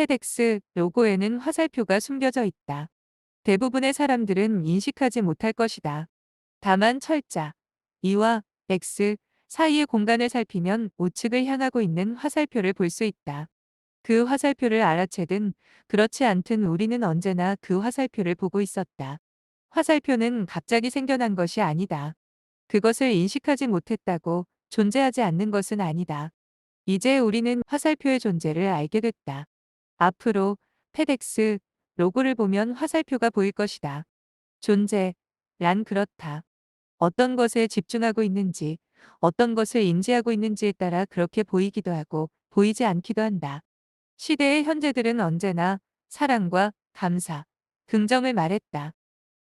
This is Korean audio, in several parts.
페덱스 로고에는 화살표가 숨겨져 있다. 대부분의 사람들은 인식하지 못할 것이다. 다만 철자, E와 X 사이의 공간을 살피면 우측을 향하고 있는 화살표를 볼 수 있다. 그 화살표를 알아채든 그렇지 않든 우리는 언제나 그 화살표를 보고 있었다. 화살표는 갑자기 생겨난 것이 아니다. 그것을 인식하지 못했다고 존재하지 않는 것은 아니다. 이제 우리는 화살표의 존재를 알게 됐다. 앞으로 페덱스 로고를 보면 화살표가 보일 것이다. 존재란 그렇다. 어떤 것에 집중하고 있는지, 어떤 것을 인지하고 있는지에 따라 그렇게 보이기도 하고 보이지 않기도 한다. 시대의 현재들은 언제나 사랑과 감사, 긍정을 말했다.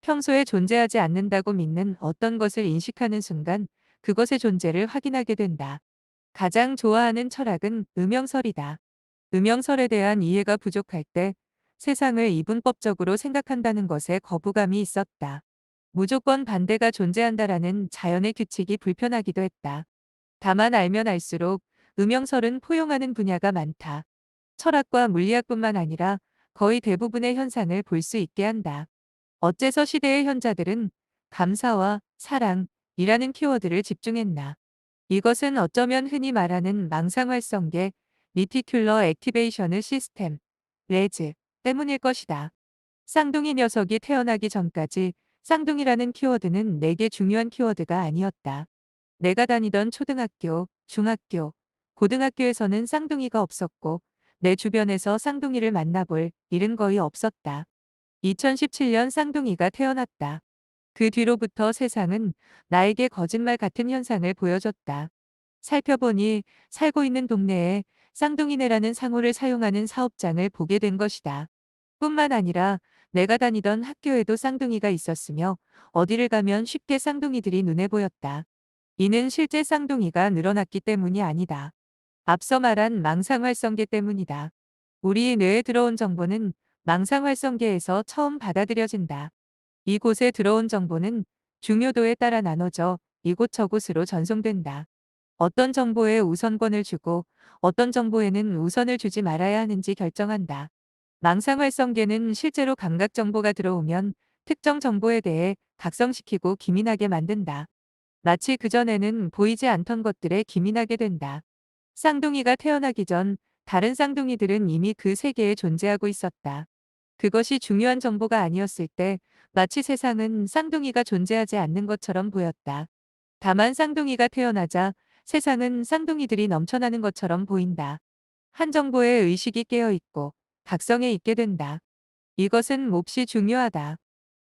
평소에 존재하지 않는다고 믿는 어떤 것을 인식하는 순간 그것의 존재를 확인하게 된다. 가장 좋아하는 철학은 음영설이다. 음영설에 대한 이해가 부족할 때 세상을 이분법적으로 생각한다는 것에 거부감이 있었다. 무조건 반대가 존재한다라는 자연의 규칙이 불편하기도 했다. 다만 알면 알수록 음영설은 포용하는 분야가 많다. 철학과 물리학뿐만 아니라 거의 대부분의 현상을 볼 수 있게 한다. 어째서 시대의 현자들은 감사와 사랑이라는 키워드를 집중했나? 이것은 어쩌면 흔히 말하는 망상활성계, 리티큘러 액티베이셔느 시스템, 레즈 때문일 것이다. 쌍둥이 녀석이 태어나기 전까지 쌍둥이라는 키워드는 내게 중요한 키워드가 아니었다. 내가 다니던 초등학교, 중학교, 고등학교에서는 쌍둥이가 없었고 내 주변에서 쌍둥이를 만나볼 일은 거의 없었다. 2017년 쌍둥이가 태어났다. 그 뒤로부터 세상은 나에게 거짓말 같은 현상을 보여줬다. 살펴보니 살고 있는 동네에 쌍둥이네라는 상호를 사용하는 사업장을 보게 된 것이다. 뿐만 아니라 내가 다니던 학교에도 쌍둥이가 있었으며 어디를 가면 쉽게 쌍둥이들이 눈에 보였다. 이는 실제 쌍둥이가 늘어났기 때문이 아니다. 앞서 말한 망상활성계 때문이다. 우리 뇌에 들어온 정보는 망상활성계에서 처음 받아들여진다. 이곳에 들어온 정보는 중요도에 따라 나눠져 이곳저곳으로 전송된다. 어떤 정보에 우선권을 주고 어떤 정보에는 우선을 주지 말아야 하는지 결정한다. 망상활성계는 실제로 감각 정보가 들어오면 특정 정보에 대해 각성시키고 기민하게 만든다. 마치 그전에는 보이지 않던 것들에 기민하게 된다. 쌍둥이가 태어나기 전 다른 쌍둥이들은 이미 그 세계에 존재하고 있었다. 그것이 중요한 정보가 아니었을 때 마치 세상은 쌍둥이가 존재하지 않는 것처럼 보였다. 다만 쌍둥이가 태어나자 세상은 쌍둥이들이 넘쳐나는 것처럼 보인다. 한 정보에 의식이 깨어 있고 각성해 있게 된다. 이것은 몹시 중요하다.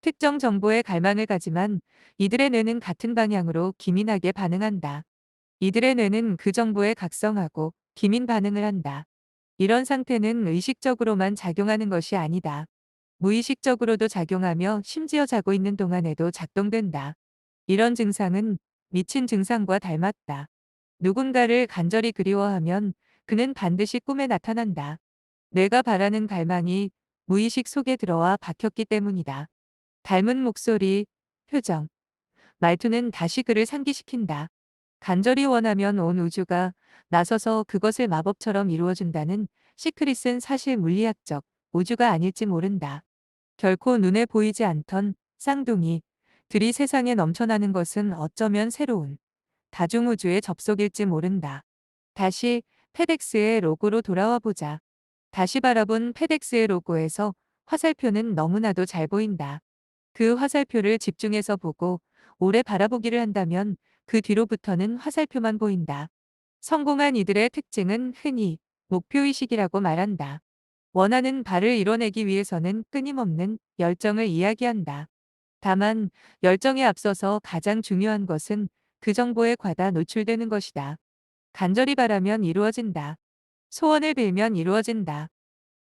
특정 정보에 갈망을 가지만 이들의 뇌는 같은 방향으로 기민하게 반응한다. 이들의 뇌는 그 정보에 각성하고 기민 반응을 한다. 이런 상태는 의식적으로만 작용하는 것이 아니다. 무의식적으로도 작용하며 심지어 자고 있는 동안에도 작동된다. 이런 증상은 미친 증상과 닮았다. 누군가를 간절히 그리워하면 그는 반드시 꿈에 나타난다. 내가 바라는 갈망이 무의식 속에 들어와 박혔기 때문이다. 닮은 목소리, 표정, 말투는 다시 그를 상기시킨다. 간절히 원하면 온 우주가 나서서 그것을 마법처럼 이루어준다는 시크릿은 사실 물리학적 우주가 아닐지 모른다. 결코 눈에 보이지 않던 쌍둥이 들이 세상에 넘쳐나는 것은 어쩌면 새로운 다중우주의 접속일지 모른다. 다시 페덱스의 로고로 돌아와 보자. 다시 바라본 페덱스의 로고에서 화살표는 너무나도 잘 보인다. 그 화살표를 집중해서 보고 오래 바라보기를 한다면 그 뒤로부터는 화살표만 보인다. 성공한 이들의 특징은 흔히 목표의식이라고 말한다. 원하는 바를 이뤄내기 위해서는 끊임없는 열정을 이야기한다. 다만 열정에 앞서서 가장 중요한 것은 그 정보에 과다 노출되는 것이다. 간절히 바라면 이루어진다. 소원을 빌면 이루어진다.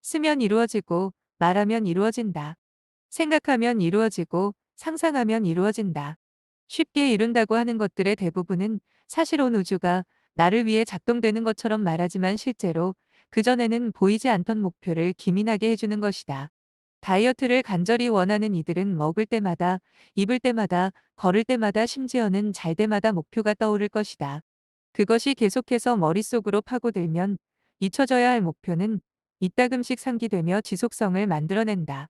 쓰면 이루어지고 말하면 이루어진다. 생각하면 이루어지고 상상하면 이루어진다. 쉽게 이룬다고 하는 것들의 대부분은 사실 온 우주가 나를 위해 작동되는 것처럼 말하지만 실제로 그전에는 보이지 않던 목표를 기민하게 해주는 것이다. 다이어트를 간절히 원하는 이들은 먹을 때마다, 입을 때마다, 걸을 때마다 심지어는 잘 때마다 목표가 떠오를 것이다. 그것이 계속해서 머릿속으로 파고들면 잊혀져야 할 목표는 이따금씩 상기되며 지속성을 만들어낸다.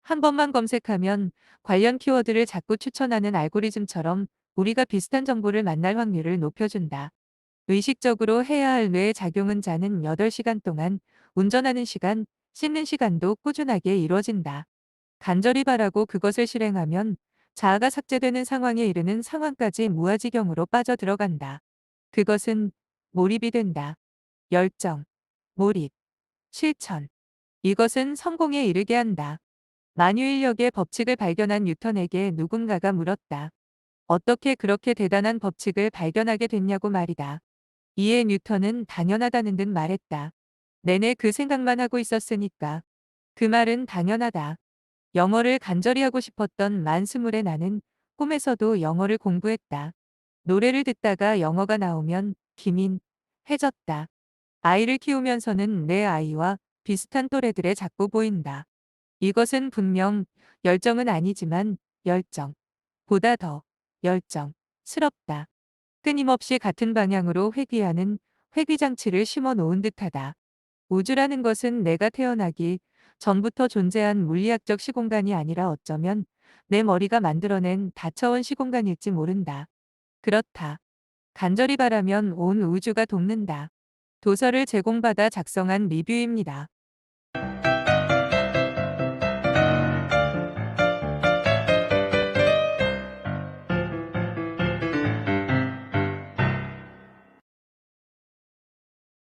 한 번만 검색하면 관련 키워드를 자꾸 추천하는 알고리즘처럼 우리가 비슷한 정보를 만날 확률을 높여준다. 의식적으로 해야 할 뇌의 작용은 자는 8시간 동안, 운전하는 시간, 씻는 시간도 꾸준하게 이루어진다. 간절히 바라고 그것을 실행하면 자아가 삭제되는 상황에 이르는 상황까지 무아지경으로 빠져들어간다. 그것은 몰입이 된다. 열정, 몰입, 실천. 이것은 성공에 이르게 한다. 만유인력의 법칙을 발견한 뉴턴에게 누군가가 물었다. 어떻게 그렇게 대단한 법칙을 발견하게 됐냐고 말이다. 이에 뉴턴은 당연하다는 듯 말했다. 내내 그 생각만 하고 있었으니까. 그 말은 당연하다. 영어를 간절히 하고 싶었던 만 20의 나는 꿈에서도 영어를 공부했다. 노래를 듣다가 영어가 나오면 기민, 해졌다. 아이를 키우면서는 내 아이와 비슷한 또래들의 자꾸 보인다. 이것은 분명 열정은 아니지만 열정, 보다 더 열정스럽다. 끊임없이 같은 방향으로 회귀하는 회귀장치를 심어 놓은 듯하다. 우주라는 것은 내가 태어나기 전부터 존재한 물리학적 시공간이 아니라 어쩌면 내 머리가 만들어낸 다차원 시공간일지 모른다. 그렇다. 간절히 바라면 온 우주가 돕는다. 도서를 제공받아 작성한 리뷰입니다.